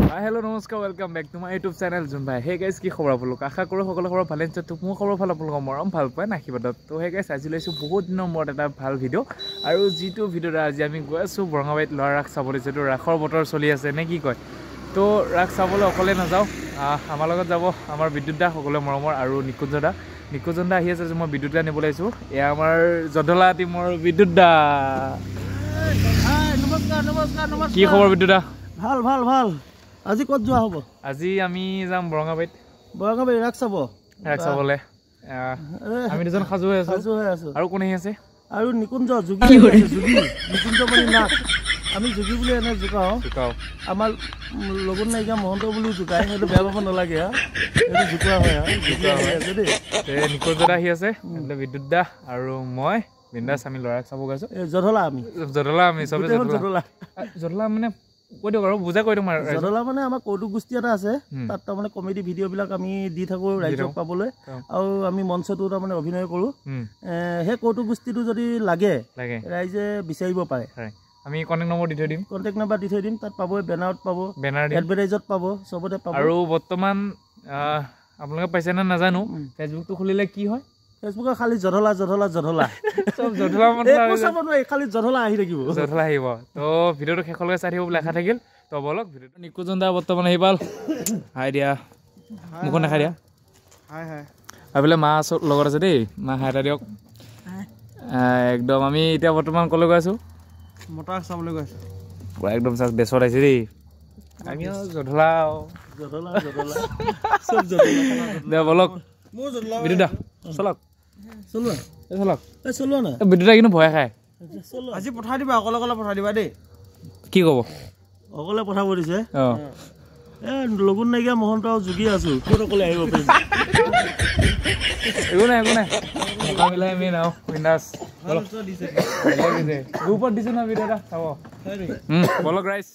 Hello, namaskar, welcome back to my YouTube channel Junbai. Hey guys, কি খবৰ আপোনালোক? আশা কৰো সকলো খবৰ ভালে আছে। তো মোৰ খবৰ ভাল আপোনালোক মৰম ভাল পায় আশীৰ্বাদত। তো hey guys, আজি লৈছো বহুত দিনৰ মূৰত এটা ভাল ভিডিও আৰু যিটো ভিডিওত আজি আমি গৈ আছো বৰঙাবাৰীত লৰা ৰাস চাবলৈ যেটো ৰাসৰ বতৰ চলি আছে নে কি কয়। তো ৰাস চাবলৈ অকলে নাযাও, আমাৰ লগত যাব আমাৰ বিদ্যুৎ দা সকলো মৰমৰ আৰু নিকুঞ্জ দা আহি আছে যে মই বিদ্যুৎ দা নিবলৈ আছো। এয়া আমাৰ জধলা টিমৰ বিদ্যুৎ দা। নমস্কাৰ। কি খবৰ বিদ্যুৎ দা? ভাল আজি কত যোৱা হ'ব? আজি আমি যাম বৰঙাবাৰীত ৰাস চাবলে। আমি দুজন সাজু হৈ আছো। আৰু কোন আহি আছে? আৰু নিকুঞ্জ যোগী নিকুঞ্জ মানে নাক আমি যোগী বুলি এনে জোকাও আমাৰ লগন নাইকিয়া মহন্ত বুলি জোকাই সেইটো বেয়া পাব নালাগে সেইটো জোকোৱা হয় নিকুঞ্জ দা আহি আছে বিদ্যুৎ দা আৰু মই বিন্দাস আমি লৰাক চাব গৈছো। জধলা আমি চবে জধলা মানে কৈ দিয়ক আৰু বুজা কৈ দিম আৰু জধলা মানে আমাৰ কৌতুক গোষ্ঠী এটা আছে তাত তাৰমানে কমেডি ভিডিঅ' বিলাক আমি দি থাকো ৰাইজক পাবলৈ আৰু আমি মঞ্চটো তাৰমানে অভিনয় কৰো। সেই কৌতুক গোষ্ঠীটো যদি লাগে ৰাইজে বিচাৰিব পাৰে। আমি কণ্টেক্ট নম্বৰ দি থৈ দিম তাত পাব, বেনাৰত পাব, এডভাৰটাইজত পাব, চবতে পাব। আৰু বৰ্তমান আপোনালোকে পাইছে নে নাজানো ফেচবুকটো খুলিলে কি হয় ফেচবুকত খালি জধলা সব জধলা মানে খালি জধলা আহি থাকিব তো ভিডিওটো শেষলৈকে চাই থাকিব বুলি আশা থাকিল। তো বলক ভিডিওটো নিকুঞ্জ দা বৰ্তমান আহি পাল। হাই দিয়া মুখন দেখাই দিয়া। বোলে মা লগত আছে দেই, মা হাই এটা দিয়ক। একদম আমি এতিয়া বৰ্তমান কলৈ গৈ আছো? মটাৰ চাবলৈ গৈ আছো। পুৰা একদম বেচত আহিছে দেই। আমি জধলা দে বলক বিদ্যুৎ দা চলক বিদ্যুৎ দা কিন্তু ভয় খায়। আজি পঠাই দিবা, অকলে পঠাই দিবা দেই। কি কব? অকলে পঠাব দিছে। লগন নাইকিয়া মহন্ত যোগী আছো ক'ত অকলে আহিব পাৰিম? একো নাই মিলাই আমি নাও বিন্দাস গ্ৰুপত দিছো না ভিডিঅ' এটা চাব। বলক ৰাইজ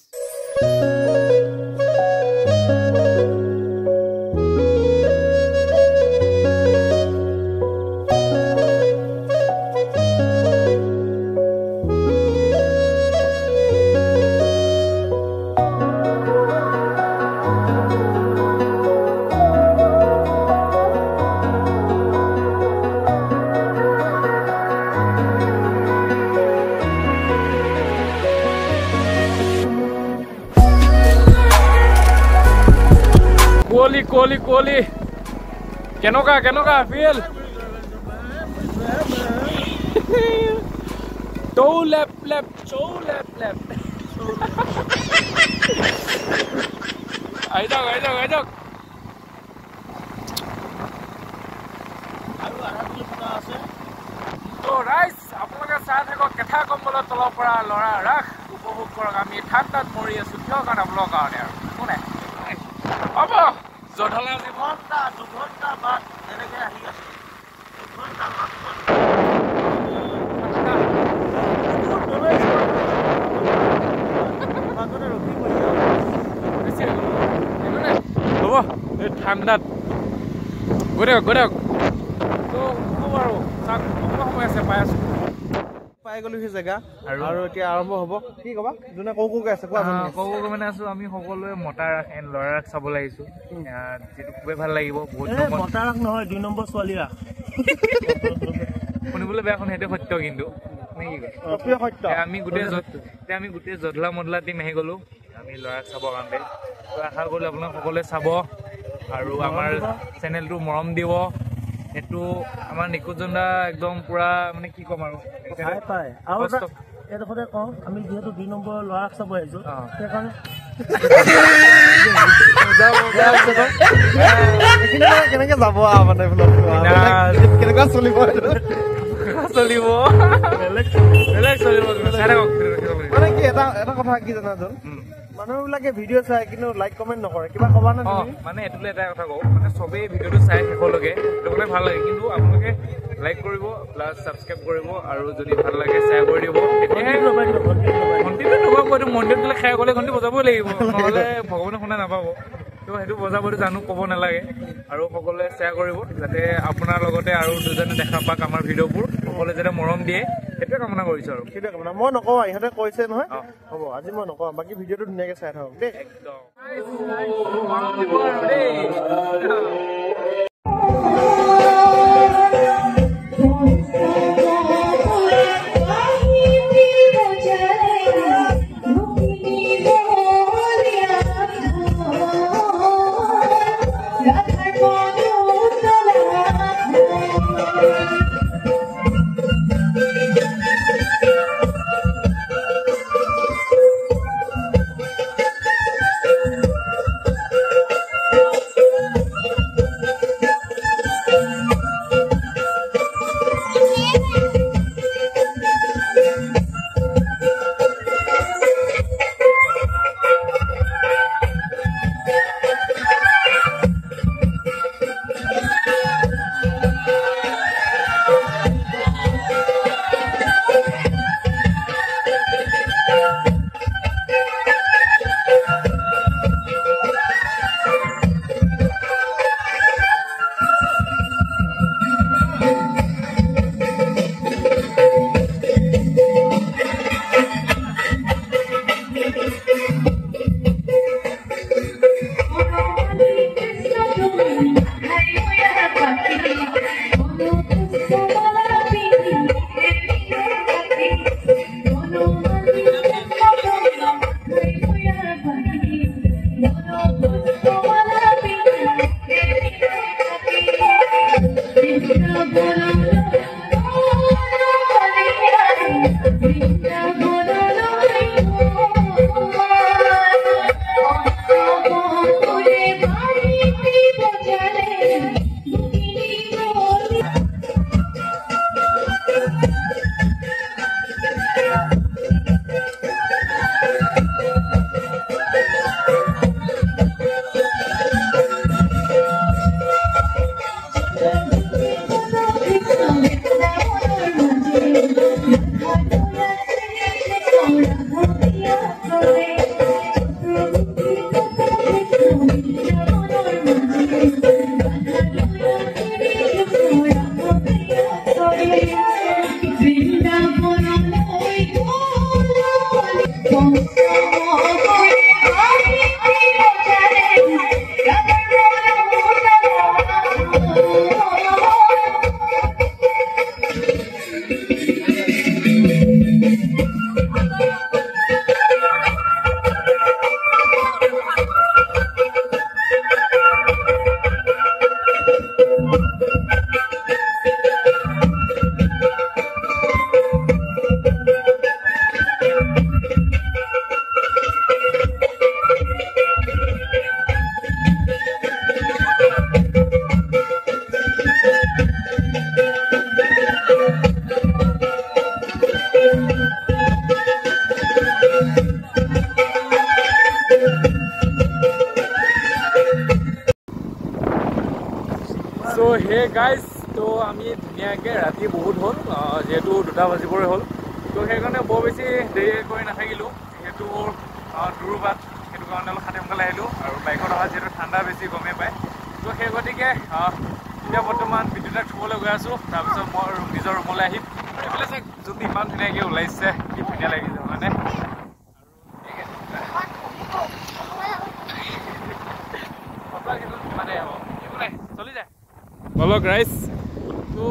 কোহলি কেনেকুৱা ফিল? চৌ লেপ আহি যাওক তো ৰাইজ আপোনালোকে চাই থাকক কেথা কম্বলৰ তলৰ পৰা লৰা ৰাস উপভোগ কৰক। আমি ঠাণ্ডাত মৰি আছো কিয় কাৰণে আপোনালোকৰ কাৰণে আৰু একো নাই হ'ব। জধলা দুঘণ্টা বাদ এনেকে আহি আছে। হ'ব এই ঠাণ্ডাত গৈ দিয়ক তো আৰু সময় আছে পাই গলো সেই জেগা আৰু এতিয়া আৰম্ভ হ'ব। কি কবা যোনে কৌকে আছে কোৱা? কৌকে মানে আছো আমি সকলোৱে মতা ৰাস এণ্ড লৰা ৰাস চাবলৈ আহিছো, যিটো খুবেই ভাল লাগিব। বহুত মতা ৰাস নহয় 2 নম্বৰ ছোৱালী ৰাস শুনিবলৈ বেয়া শুনে সেইটো সত্য কিন্তু আমি গোটেই জধলা মদলা টিম আহি গলো আমি লৰা ৰাস চাবৰ কাৰণে। তো আশা কৰিলো আপোনালোক সকলোৱে চাব আৰু আমাৰ চেনেলটো মৰম দিব। সেইটো আমাৰ নিকুঞ্জ দা একদম পুৰা মানে কি ক'ম আৰু এডোখৰতে কওঁ আমি যিহেতু 2 নম্বৰ ল'ৰা চাব আহিছো সেইকাৰণে কেনেকে যাব মানে কেনেকুৱা চলিব মানে কি এটা কথা কি জানা মানুহবিলাকে ভিডিঅ' চাই কিন্তু লাইক কমেণ্ট নকৰে, কিবা ক'বা না? মানে এইটোলৈ এটা কথা কওঁ, মানে চবেই ভিডিঅ'টো চাই শেষলৈকে সেইটো ভাল লাগে, কিন্তু আপোনালোকে লাইক কৰিব প্লাছ ছাবস্ক্ৰাইব কৰিব আৰু যদি ভাল লাগে শ্বেয়াৰ কৰি দিব। ঘণ্টিটো নবাব, এইটো মন্দিৰত গ'লে খাই গ'লে ঘণ্টি বজাবই লাগিব, নহ'লে ভগৱানে শুনা নাপাব। তো সেইটো বজাবতো জানো, ক'ব নালাগে। আৰু সকলোৱে শ্বেয়াৰ কৰিব যাতে আপোনাৰ লগতে আৰু দুজনে দেখা পাওক আমাৰ ভিডিঅ'বোৰ, সকলোৱে যাতে মৰম দিয়ে। সেইটোৱে কামনা কৰিছো আৰু সেইটোৱে কামনা মই নকওঁ ইহঁতে কৈছে নহয় হ'ব আজি মই নকওঁ বাকী ভিডিঅ'টো ধুনীয়াকৈ চাই থাকক দেই একদম So hey guys, तो आमी धुनियाके राति बहुत हल जेहेतु 2টা বাজিবৰে হল তো সেইকাৰণে বৰ বেছি দেৰি কৰি নাথাকিলো যেহেতু দূৰ বাট সেইটো কাৰণে অলপ খাতে সোনকালে আহিলো আৰু বাইকত অহা যেহেতু ঠাণ্ডা বেছি গমেই পায় তো সেই গতিকে এতিয়া বৰ্তমান বিদ্যুতক থবলৈ গৈ আছো তাৰপিছত মই নিজৰ ৰুমলৈ আহিম এইফালে চাওক যদি ইমান ধুনীয়াকৈ ওলাইছে কি ধুনীয়া লাগিছে মানে চলি যায় বলক ৰাইজ তো